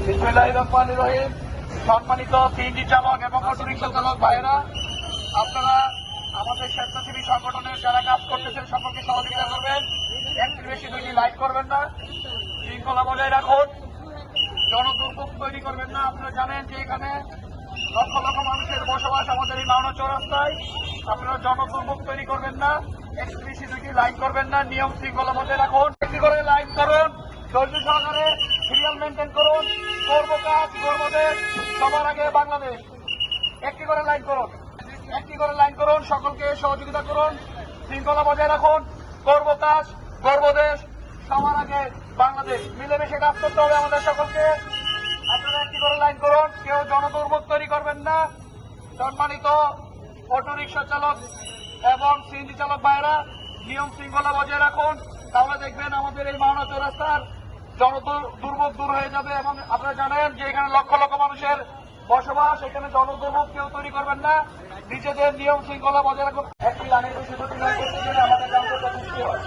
বিসমিল্লাহির রহমানির রহিম। সম্মানিত সিএনজি চালক এবং অটোরিকশা চালক ভাইয়েরা, আপনারা আমাদের স্বেচ্ছাসেবী সংগঠনের যারা কাজ করতেছেন সকলকে সহযোগিতা করবেন। একটু বেশি বেশি লাইক করবেন না, শৃঙ্খলা বজায় রাখুন, জনদুর্ভোগ তৈরি করবেন না। আপনারা জানেন যে এখানে লক্ষ লক্ষ মানুষের বসবাস আমাদের এই মাওনা চৌরাস্তায়। আপনারা জনদুর্ভোগ তৈরি করবেন না, একটু বেশি বেশি লাইক করবেন না, নিয়ম শৃঙ্খলা বজায় রাখুন। একটি করে লাইক করুন, ধৈর্য সহকারে সিরিয়াল মেনটেন করুন। করবো কাজ, করবো দেশ, সবার আগে বাংলাদেশ। একটি করে লাইন করুন, একটি করে লাইন করুন, সকলকে সহযোগিতা করুন, শৃঙ্খলা বজায় রাখুন। করবো কাজ, করবো দেশ, সবার আগে বাংলাদেশ। মিলেমিশে কাজ করতে হবে আমাদের সকলকে। আপনারা একটি করে লাইন করুন, কেউ জনদুর্ভোগ তৈরি করবেন না। সম্মানিত অটোরিকশা চালক এবং সিএনজি চালক ভাইয়েরা, নিয়ম শৃঙ্খলা বজায় রাখুন, তাহলে দেখবেন আমাদের এই মাওনা চৌরাস্তার জনদুর্ভোগ দূর হয়ে যাবে। এবং আপনারা জানেন যে এখানে লক্ষ লক্ষ মানুষের বসবাস, এখানে জনদুর্ভোগ কেউ তৈরি করবেন না, নিজেদের নিয়ম শৃঙ্খলা বজায় রাখুন। একটি লাইনের বেশি দুটি লাইন করতে গেলে আমাদের গ্রাম সৃষ্টি হয়।